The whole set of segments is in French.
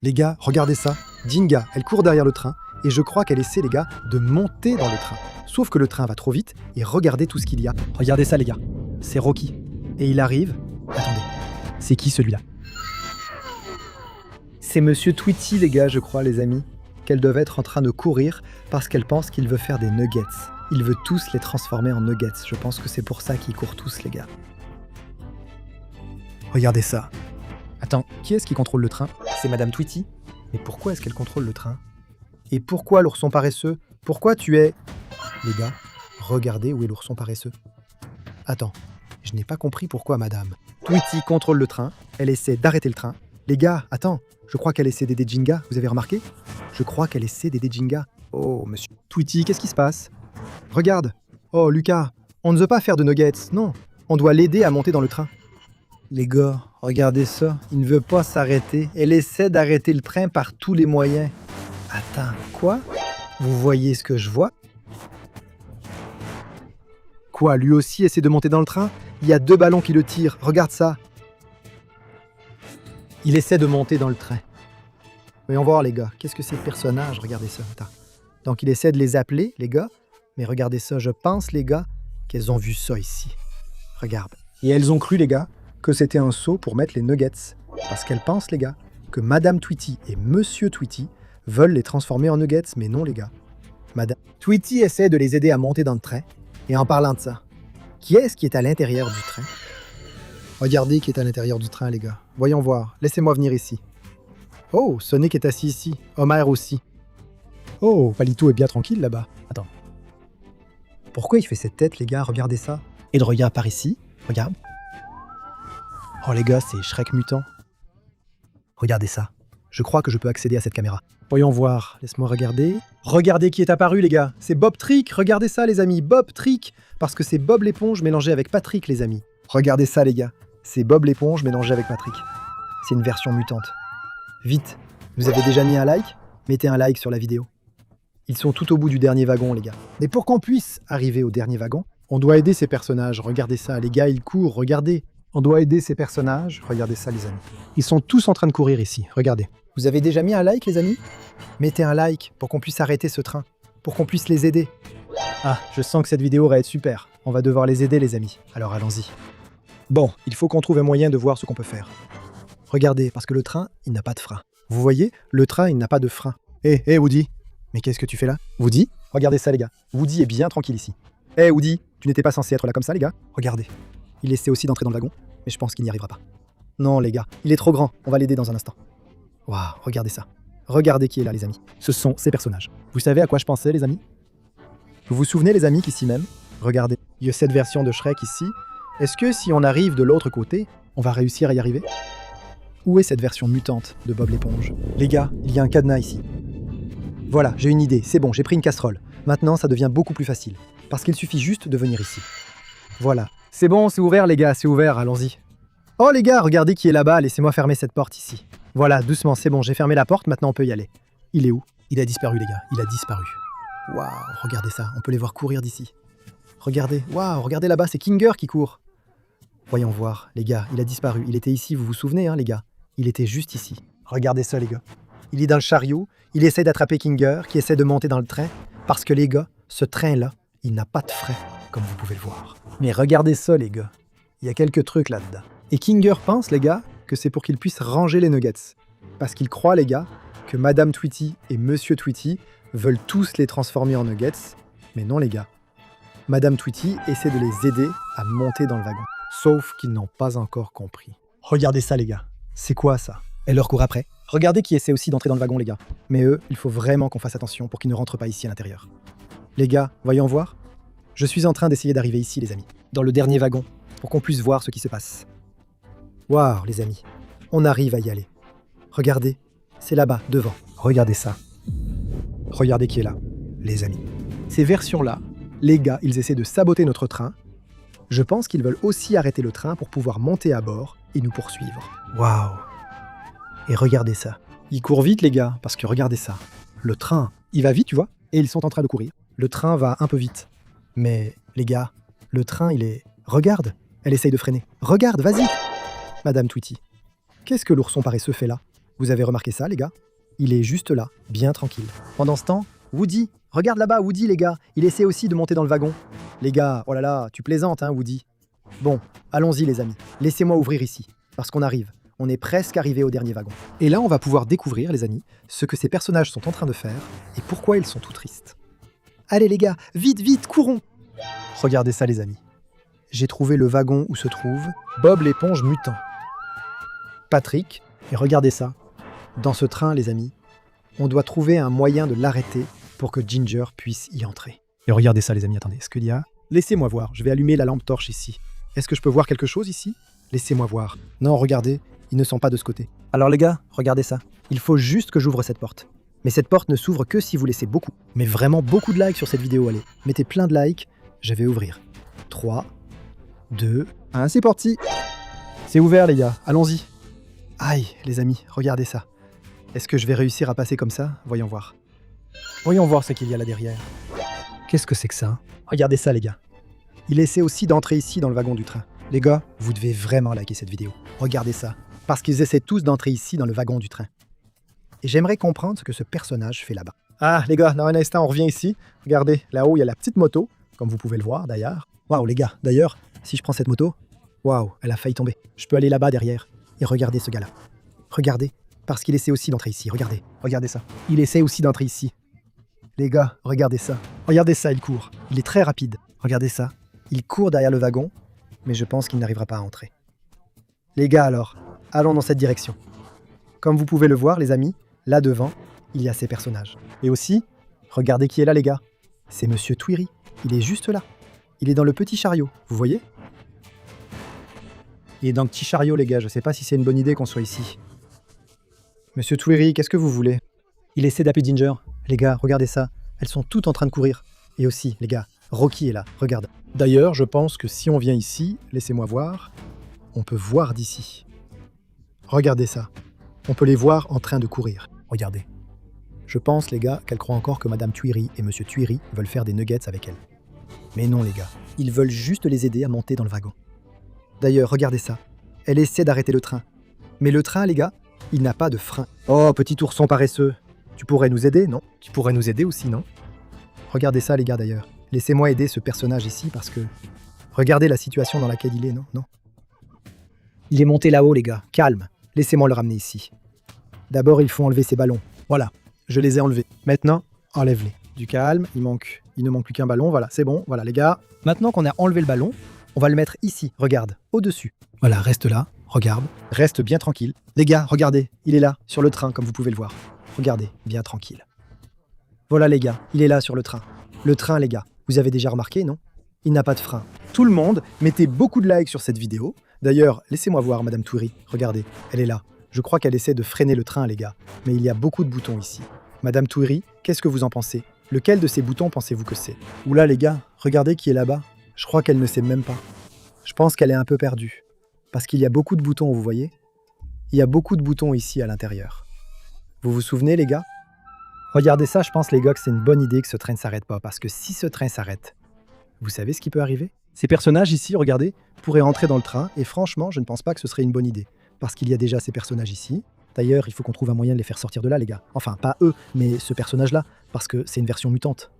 Les gars, regardez ça. Dinga, elle court derrière le train, et je crois qu'elle essaie, les gars, de monter dans le train. Sauf que le train va trop vite, et regardez tout ce qu'il y a. Regardez ça, les gars. C'est Rocky. Et il arrive... Attendez, c'est qui celui-là? C'est Monsieur Tweety, les gars, je crois, les amis. Qu'elle doit être en train de courir parce qu'elle pense qu'il veut faire des nuggets. Il veut tous les transformer en nuggets. Je pense que c'est pour ça qu'ils courent tous, les gars. Regardez ça. Attends, qui est-ce qui contrôle le train? C'est Madame Tweety. Mais pourquoi est-ce qu'elle contrôle le train? Et pourquoi l'ourson paresseux? Pourquoi tu es... Les gars, regardez où est l'ourson paresseux. Attends, je n'ai pas compris pourquoi Madame Tweety contrôle le train. Elle essaie d'arrêter le train. Les gars, attends, je crois qu'elle essaie d'aider Jinga, vous avez remarqué? Je crois qu'elle essaie d'aider Jinga. Oh, monsieur Tweety, qu'est-ce qui se passe? Regarde. Oh, Lucas, on ne veut pas faire de nuggets, non. On doit l'aider à monter dans le train. Les gars, regardez ça. Il ne veut pas s'arrêter. Elle essaie d'arrêter le train par tous les moyens. Attends, quoi? Vous voyez ce que je vois? Quoi, lui aussi essaie de monter dans le train? Il y a 2 ballons qui le tirent. Regarde ça. Il essaie de monter dans le train. Voyons voir, les gars. Qu'est-ce que ces personnages? Regardez ça. Attends. Donc, il essaie de les appeler, les gars. Mais regardez ça. Je pense, les gars, qu'elles ont vu ça ici. Regarde. Et elles ont cru, les gars, que c'était un seau pour mettre les nuggets. Parce qu'elles pensent, les gars, que Madame Tweety et Monsieur Tweety veulent les transformer en nuggets. Mais non, les gars. Madame Tweety essaie de les aider à monter dans le train. Et en parlant de ça, qui est-ce qui est à l'intérieur du train? Regardez qui est à l'intérieur du train, les gars. Voyons voir. Laissez-moi venir ici. Oh, Sonic est assis ici. Homer aussi. Oh, Palito est bien tranquille là-bas. Attends. Pourquoi il fait cette tête, les gars? Regardez ça. Et de regarde par ici. Regarde. Oh, les gars, c'est Shrek mutant. Regardez ça. Je crois que je peux accéder à cette caméra. Voyons voir. Laisse-moi regarder. Regardez qui est apparu, les gars. C'est Bob Trick. Regardez ça, les amis. Bob Trick. Parce que c'est Bob l'éponge mélangé avec Patrick, les amis. Regardez ça, les gars. C'est Bob l'éponge mélangé avec Patrick. C'est une version mutante. Vite, vous avez déjà mis un like? Mettez un like sur la vidéo. Ils sont tout au bout du dernier wagon, les gars. Mais pour qu'on puisse arriver au dernier wagon, on doit aider ces personnages. Regardez ça, les gars, ils courent, regardez. On doit aider ces personnages. Regardez ça, les amis. Ils sont tous en train de courir ici, regardez. Vous avez déjà mis un like, les amis? Mettez un like pour qu'on puisse arrêter ce train, pour qu'on puisse les aider. Ah, je sens que cette vidéo va être super. On va devoir les aider, les amis. Alors allons-y. Bon, il faut qu'on trouve un moyen de voir ce qu'on peut faire. Regardez, parce que le train, il n'a pas de frein. Vous voyez, le train, il n'a pas de frein. Hé, Woody, mais qu'est-ce que tu fais là? Woody? Regardez ça, les gars. Woody est bien tranquille ici. Hé, Woody, tu n'étais pas censé être là comme ça, les gars? Regardez. Il essaie aussi d'entrer dans le wagon, mais je pense qu'il n'y arrivera pas. Non, les gars, il est trop grand. On va l'aider dans un instant. Waouh, regardez ça. Regardez qui est là, les amis. Ce sont ces personnages. Vous savez à quoi je pensais, les amis? Vous vous souvenez, les amis, qu'ici même, regardez, il y a cette version de Shrek ici. Est-ce que si on arrive de l'autre côté, on va réussir à y arriver? Où est cette version mutante de Bob l'éponge? Les gars, il y a un cadenas ici. Voilà, j'ai une idée. C'est bon, j'ai pris une casserole. Maintenant, ça devient beaucoup plus facile. Parce qu'il suffit juste de venir ici. Voilà. C'est bon, c'est ouvert, les gars, c'est ouvert, allons-y. Oh, les gars, regardez qui est là-bas. Laissez-moi fermer cette porte ici. Voilà, doucement, c'est bon, j'ai fermé la porte, maintenant on peut y aller. Il est où? Il a disparu, les gars, il a disparu. Waouh, regardez ça, on peut les voir courir d'ici. Regardez, waouh, regardez là-bas, c'est Kinger qui court. Voyons voir, les gars, il a disparu. Il était ici, vous vous souvenez, hein, les gars? Il était juste ici. Regardez ça, les gars. Il est dans le chariot, il essaie d'attraper Kinger, qui essaie de monter dans le train, parce que, les gars, ce train-là, il n'a pas de frein, comme vous pouvez le voir. Mais regardez ça, les gars. Il y a quelques trucs là-dedans. Et Kinger pense, les gars, que c'est pour qu'il puisse ranger les nuggets. Parce qu'il croit, les gars, que Madame Tweety et Monsieur Tweety veulent tous les transformer en nuggets. Mais non, les gars. Madame Tweety essaie de les aider à monter dans le wagon. Sauf qu'ils n'ont pas encore compris. Regardez ça, les gars. C'est quoi, ça? Elle leur court après. Regardez qui essaie aussi d'entrer dans le wagon, les gars. Mais eux, il faut vraiment qu'on fasse attention pour qu'ils ne rentrent pas ici à l'intérieur. Les gars, voyons voir. Je suis en train d'essayer d'arriver ici, les amis. Dans le dernier wagon, pour qu'on puisse voir ce qui se passe. Waouh, les amis. On arrive à y aller. Regardez, c'est là-bas, devant. Regardez ça. Regardez qui est là, les amis. Ces versions-là, les gars, ils essaient de saboter notre train. Je pense qu'ils veulent aussi arrêter le train pour pouvoir monter à bord et nous poursuivre. Waouh. Et regardez ça. Ils courent vite, les gars, parce que regardez ça. Le train, il va vite, tu vois, et ils sont en train de courir. Le train va un peu vite. Mais, les gars, le train, il est... Regarde, elle essaye de freiner. Regarde, vas-y. Madame Tweety, qu'est-ce que l'ourson paresseux fait là? Vous avez remarqué ça, les gars? Il est juste là, bien tranquille. Pendant ce temps, Woody, regarde là-bas, Woody, les gars. Il essaie aussi de monter dans le wagon. Les gars, oh là là, tu plaisantes, hein, Woody? Bon, allons-y, les amis. Laissez-moi ouvrir ici, parce qu'on arrive. On est presque arrivé au dernier wagon. Et là, on va pouvoir découvrir, les amis, ce que ces personnages sont en train de faire et pourquoi ils sont tout tristes. Allez, les gars, vite, vite, courons! Regardez ça, les amis. J'ai trouvé le wagon où se trouve Bob l'éponge mutant. Patrick, et regardez ça. Dans ce train, les amis, on doit trouver un moyen de l'arrêter pour que Ginger puisse y entrer. Et regardez ça, les amis, attendez, est-ce qu'il y a... Laissez-moi voir, je vais allumer la lampe torche ici. Est-ce que je peux voir quelque chose ici? Laissez-moi voir. Non, regardez, ils ne sont pas de ce côté. Alors les gars, regardez ça. Il faut juste que j'ouvre cette porte. Mais cette porte ne s'ouvre que si vous laissez beaucoup. Mais vraiment beaucoup de likes sur cette vidéo, allez. Mettez plein de likes, je vais ouvrir. 3, 2, 1, c'est parti. C'est ouvert les gars, allons-y. Aïe, les amis, regardez ça. Est-ce que je vais réussir à passer comme ça? Voyons voir. Voyons voir ce qu'il y a là derrière. Qu'est-ce que c'est que ça? Regardez ça les gars. Il essaie aussi d'entrer ici dans le wagon du train. Les gars, vous devez vraiment liker cette vidéo. Regardez ça. Parce qu'ils essaient tous d'entrer ici dans le wagon du train. Et j'aimerais comprendre ce que ce personnage fait là-bas. Ah les gars, dans un instant on revient ici. Regardez, là-haut il y a la petite moto, comme vous pouvez le voir d'ailleurs. Waouh les gars, d'ailleurs, si je prends cette moto, waouh, elle a failli tomber. Je peux aller là-bas derrière et regardez ce gars-là. Regardez, parce qu'il essaie aussi d'entrer ici. Regardez, regardez ça. Il essaie aussi d'entrer ici. Les gars, regardez ça. Regardez ça, il court. Il est très rapide. Regardez ça. Il court derrière le wagon, mais je pense qu'il n'arrivera pas à entrer. Les gars alors, allons dans cette direction. Comme vous pouvez le voir les amis, là devant, il y a ces personnages. Et aussi, regardez qui est là les gars. C'est Monsieur Tweety. Il est juste là. Il est dans le petit chariot, vous voyez? Il est dans le petit chariot les gars, je sais pas si c'est une bonne idée qu'on soit ici. Monsieur Tweety, qu'est-ce que vous voulez? Il essaie d'appeler Ginger. Les gars, regardez ça. Elles sont toutes en train de courir. Et aussi, les gars, Rocky est là, regarde. D'ailleurs, je pense que si on vient ici, laissez-moi voir, on peut voir d'ici. Regardez ça. On peut les voir en train de courir. Regardez. Je pense, les gars, qu'elles croient encore que Madame Tweety et Monsieur Tweety veulent faire des nuggets avec elles. Mais non, les gars. Ils veulent juste les aider à monter dans le wagon. D'ailleurs, regardez ça. Elle essaie d'arrêter le train. Mais le train, les gars, il n'a pas de frein. Oh, petit ourson paresseux. Tu pourrais nous aider, non? Tu pourrais nous aider aussi, non? Regardez ça, les gars, d'ailleurs. Laissez-moi aider ce personnage ici, parce que... Regardez la situation dans laquelle il est, non? Non. Il est monté là-haut, les gars. Calme. Laissez-moi le ramener ici. D'abord, il faut enlever ces ballons. Voilà. Je les ai enlevés. Maintenant, enlève-les. Du calme. Il ne manque plus qu'un ballon. Voilà, c'est bon. Voilà, les gars. Maintenant qu'on a enlevé le ballon, on va le mettre ici. Regarde. Au-dessus. Voilà, reste là. Regarde. Reste bien tranquille. Les gars, regardez. Il est là, sur le train, comme vous pouvez le voir. Regardez, bien tranquille. Voilà les gars, il est là sur le train. Le train les gars, vous avez déjà remarqué, non? Il n'a pas de frein. Tout le monde, mettez beaucoup de likes sur cette vidéo. D'ailleurs, laissez-moi voir Madame Tweety. Regardez, elle est là. Je crois qu'elle essaie de freiner le train les gars. Mais il y a beaucoup de boutons ici. Madame Tweety, qu'est-ce que vous en pensez? Lequel de ces boutons pensez-vous que c'est? Oula les gars, regardez qui est là-bas. Je crois qu'elle ne sait même pas. Je pense qu'elle est un peu perdue. Parce qu'il y a beaucoup de boutons, vous voyez? Il y a beaucoup de boutons ici à l'intérieur. Vous vous souvenez les gars? Regardez ça, je pense les gars que c'est une bonne idée que ce train ne s'arrête pas, parce que si ce train s'arrête, vous savez ce qui peut arriver? Ces personnages ici, regardez, pourraient entrer dans le train, et franchement, je ne pense pas que ce serait une bonne idée, parce qu'il y a déjà ces personnages ici. D'ailleurs, il faut qu'on trouve un moyen de les faire sortir de là les gars. Enfin, pas eux, mais ce personnage-là, parce que c'est une version mutante.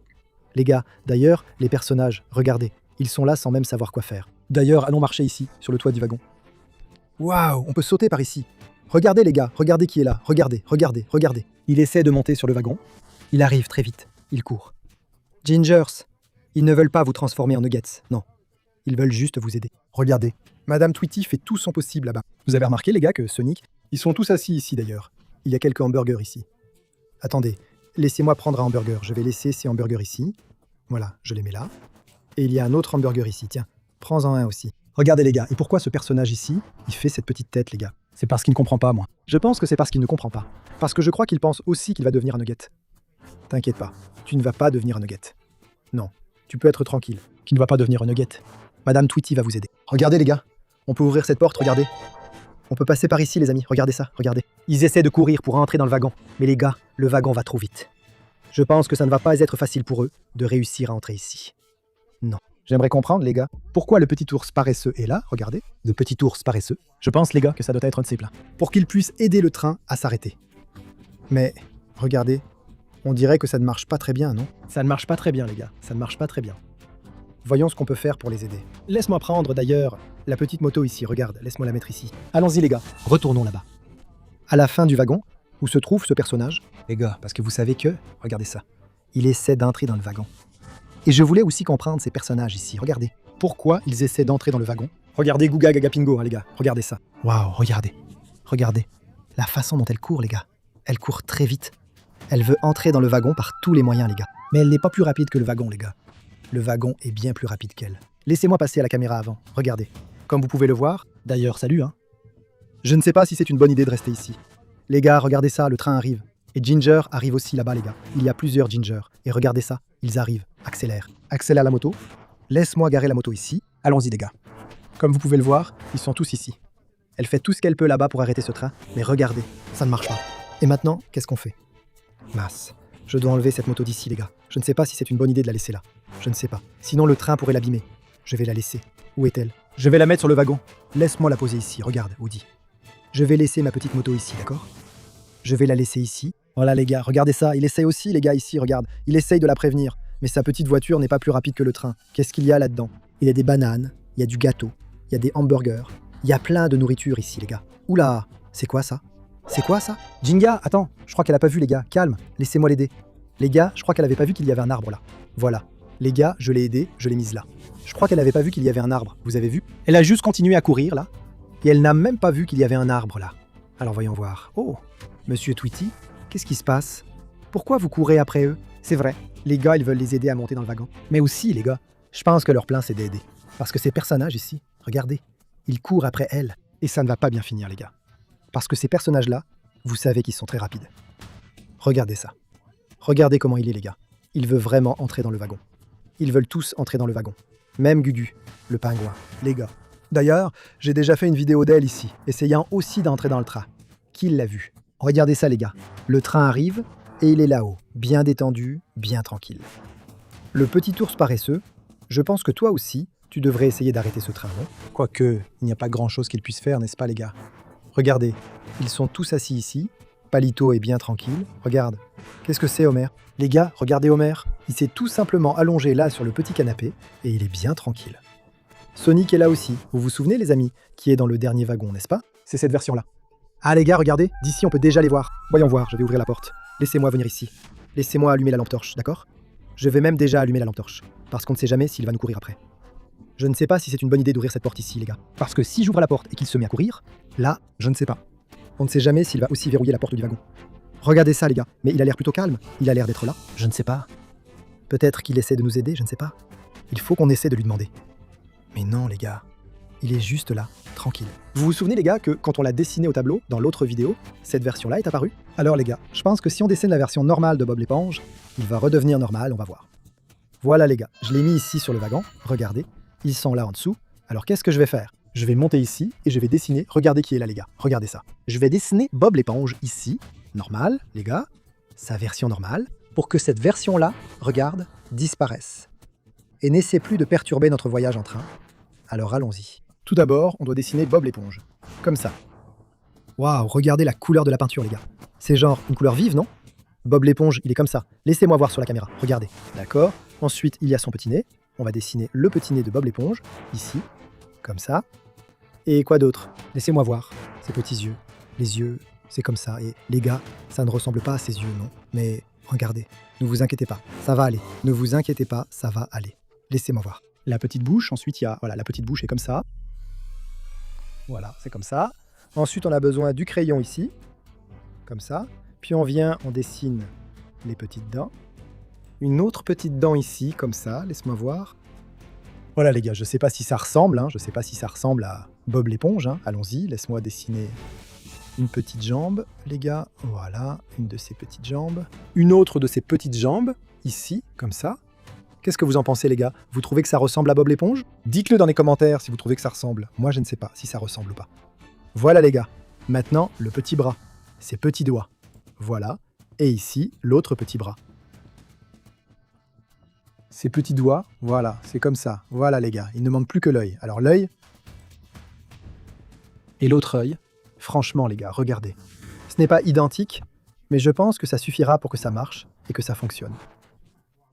Les gars, d'ailleurs, les personnages, regardez, ils sont là sans même savoir quoi faire. D'ailleurs, allons marcher ici, sur le toit du wagon. Waouh, on peut sauter par ici. Regardez les gars, regardez qui est là, regardez, regardez, regardez. Il essaie de monter sur le wagon. Il arrive très vite, il court. Gingers, ils ne veulent pas vous transformer en nuggets, non. Ils veulent juste vous aider. Regardez, Madame Tweety fait tout son possible là-bas. Vous avez remarqué les gars que Sonic, ils sont tous assis ici d'ailleurs. Il y a quelques hamburgers ici. Attendez, laissez-moi prendre un hamburger. Je vais laisser ces hamburgers ici. Voilà, je les mets là. Et il y a un autre hamburger ici, tiens, prends-en un aussi. Regardez les gars, et pourquoi ce personnage ici, il fait cette petite tête les gars? C'est parce qu'il ne comprend pas, moi. Je pense que c'est parce qu'il ne comprend pas. Parce que je crois qu'il pense aussi qu'il va devenir un nugget. T'inquiète pas, tu ne vas pas devenir un nugget. Non, tu peux être tranquille, tu ne vas pas devenir un nugget. Madame Tweety va vous aider. Regardez les gars, on peut ouvrir cette porte, regardez. On peut passer par ici les amis, regardez ça, regardez. Ils essaient de courir pour entrer dans le wagon. Mais les gars, le wagon va trop vite. Je pense que ça ne va pas être facile pour eux de réussir à entrer ici. Non. J'aimerais comprendre, les gars, pourquoi le petit ours paresseux est là, regardez, le petit ours paresseux. Je pense, les gars, que ça doit être un de ses plans. Pour qu'il puisse aider le train à s'arrêter. Mais, regardez, on dirait que ça ne marche pas très bien, non? Ça ne marche pas très bien, les gars, ça ne marche pas très bien. Voyons ce qu'on peut faire pour les aider. Laisse-moi prendre, d'ailleurs, la petite moto ici, regarde, laisse-moi la mettre ici. Allons-y, les gars, retournons là-bas. À la fin du wagon, où se trouve ce personnage? Les gars, parce que vous savez que, regardez ça, il essaie d'entrer dans le wagon. Et je voulais aussi comprendre ces personnages ici, regardez. Pourquoi ils essaient d'entrer dans le wagon? Regardez Guga Gaga Pingo, hein, les gars, regardez ça. Waouh, regardez, regardez. La façon dont elle court, les gars. Elle court très vite. Elle veut entrer dans le wagon par tous les moyens, les gars. Mais elle n'est pas plus rapide que le wagon, les gars. Le wagon est bien plus rapide qu'elle. Laissez-moi passer à la caméra avant, regardez. Comme vous pouvez le voir, d'ailleurs, salut, hein. Je ne sais pas si c'est une bonne idée de rester ici. Les gars, regardez ça, le train arrive. Et Ginger arrive aussi là-bas, les gars. Il y a plusieurs Ginger. Et regardez ça, ils arrivent. Accélère. Accélère la moto. Laisse-moi garer la moto ici. Allons-y, les gars. Comme vous pouvez le voir, ils sont tous ici. Elle fait tout ce qu'elle peut là-bas pour arrêter ce train. Mais regardez, ça ne marche pas. Et maintenant, qu'est-ce qu'on fait? Mince. Je dois enlever cette moto d'ici, les gars. Je ne sais pas si c'est une bonne idée de la laisser là. Je ne sais pas. Sinon, le train pourrait l'abîmer. Je vais la laisser. Où est-elle? Je vais la mettre sur le wagon. Laisse-moi la poser ici. Regarde, Woody. Je vais laisser ma petite moto ici, d'accord? Je vais la laisser ici. Voilà, les gars, regardez ça. Il essaye aussi, les gars, ici, regarde. Il essaye de la prévenir. Mais sa petite voiture n'est pas plus rapide que le train. Qu'est-ce qu'il y a là-dedans? Il y a des bananes, il y a du gâteau, il y a des hamburgers. Il y a plein de nourriture ici, les gars. Oula, c'est quoi ça? C'est quoi ça? Jinga, attends, je crois qu'elle a pas vu, les gars. Calme, laissez-moi l'aider. Les gars, je crois qu'elle avait pas vu qu'il y avait un arbre là. Voilà. Les gars, je l'ai aidée, je l'ai mise là. Je crois qu'elle avait pas vu qu'il y avait un arbre. Vous avez vu? Elle a juste continué à courir là. Et elle n'a même pas vu qu'il y avait un arbre là. Alors voyons voir. Oh, Monsieur Tweety, qu'est-ce qui se passe? Pourquoi vous courez après eux? C'est vrai, les gars, ils veulent les aider à monter dans le wagon. Mais aussi, les gars, je pense que leur plan, c'est d'aider. Parce que ces personnages ici, regardez, ils courent après elle. Et ça ne va pas bien finir, les gars. Parce que ces personnages-là, vous savez qu'ils sont très rapides. Regardez ça. Regardez comment il est, les gars. Il veut vraiment entrer dans le wagon. Ils veulent tous entrer dans le wagon. Même Gugu, le pingouin, les gars. D'ailleurs, j'ai déjà fait une vidéo d'elle ici, essayant aussi d'entrer dans le train. Qui l'a vu? Regardez ça, les gars. Le train arrive et il est là-haut, bien détendu, bien tranquille. Le petit ours paresseux, je pense que toi aussi, tu devrais essayer d'arrêter ce train, non? Quoique, il n'y a pas grand-chose qu'il puisse faire, n'est-ce pas, les gars? Regardez, ils sont tous assis ici. Palito est bien tranquille. Regarde. Qu'est-ce que c'est, Homer? Les gars, regardez Homer. Il s'est tout simplement allongé là sur le petit canapé et il est bien tranquille. Sonic est là aussi. Vous vous souvenez, les amis, qui est dans le dernier wagon, n'est-ce pas? C'est cette version-là. Ah, les gars, regardez. D'ici, on peut déjà les voir. Voyons voir, je vais ouvrir la porte. Laissez-moi venir ici. Laissez-moi allumer la lampe torche, d'accord? Je vais même déjà allumer la lampe torche, parce qu'on ne sait jamais s'il va nous courir après. Je ne sais pas si c'est une bonne idée d'ouvrir cette porte ici, les gars. Parce que si j'ouvre la porte et qu'il se met à courir, là, je ne sais pas. On ne sait jamais s'il va aussi verrouiller la porte du wagon. Regardez ça, les gars. Mais il a l'air plutôt calme. Il a l'air d'être là. Je ne sais pas. Peut-être qu'il essaie de nous aider, je ne sais pas. Il faut qu'on essaie de lui demander. Mais non, les gars. Il est juste là, tranquille. Vous vous souvenez, les gars, que quand on l'a dessiné au tableau, dans l'autre vidéo, cette version-là est apparue? Alors, les gars, je pense que si on dessine la version normale de Bob l'éponge, il va redevenir normal, on va voir. Voilà, les gars. Je l'ai mis ici sur le wagon. Regardez. Ils sont là en dessous. Alors qu'est-ce que je vais faire? Je vais monter ici et je vais dessiner. Regardez qui est là, les gars. Regardez ça. Je vais dessiner Bob l'éponge ici. Normal, les gars. Sa version normale. Pour que cette version-là, regarde, disparaisse. Et n'essaie plus de perturber notre voyage en train. Alors allons-y. Tout d'abord, on doit dessiner Bob l'éponge. Comme ça. Waouh, regardez la couleur de la peinture, les gars. C'est genre une couleur vive, non? Bob l'éponge, il est comme ça. Laissez-moi voir sur la caméra. Regardez. D'accord. Ensuite, il y a son petit nez. On va dessiner le petit nez de Bob l'éponge, ici, comme ça. Et quoi d'autre? Laissez-moi voir ses petits yeux. Les yeux, c'est comme ça. Et les gars, ça ne ressemble pas à ses yeux, non? Mais regardez, ne vous inquiétez pas, ça va aller. Ne vous inquiétez pas, ça va aller. Laissez-moi voir. La petite bouche, ensuite il y a... Voilà, la petite bouche est comme ça. Voilà, c'est comme ça. Ensuite, on a besoin du crayon ici, comme ça. Puis on vient, on dessine les petites dents. Une autre petite dent ici, comme ça, laisse-moi voir. Voilà les gars, je sais pas si ça ressemble, je sais pas si ça ressemble à Bob l'éponge. Allons-y, laisse-moi dessiner une petite jambe, les gars. Voilà, une de ces petites jambes. Une autre de ces petites jambes, ici, comme ça. Qu'est-ce que vous en pensez les gars? Vous trouvez que ça ressemble à Bob l'éponge? Dites-le dans les commentaires si vous trouvez que ça ressemble. Moi je ne sais pas si ça ressemble ou pas. Voilà les gars. Maintenant, le petit bras. Ses petits doigts. Voilà. Et ici, l'autre petit bras. Ses petits doigts, voilà, c'est comme ça. Voilà les gars, il ne manque plus que l'œil. Alors l'œil et l'autre œil. Franchement les gars, regardez. Ce n'est pas identique, mais je pense que ça suffira pour que ça marche et que ça fonctionne.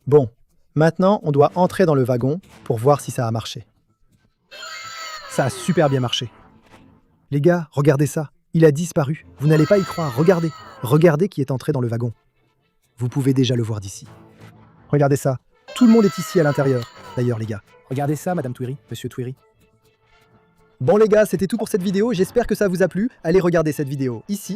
Bon, maintenant on doit entrer dans le wagon pour voir si ça a marché. Ça a super bien marché. Les gars, regardez ça. Il a disparu. Vous n'allez pas y croire. Regardez. Regardez qui est entré dans le wagon. Vous pouvez déjà le voir d'ici. Regardez ça. Tout le monde est ici à l'intérieur. D'ailleurs, les gars. Regardez ça, Madame Twiri, Monsieur Twiri. Bon les gars, c'était tout pour cette vidéo. J'espère que ça vous a plu. Allez regarder cette vidéo ici.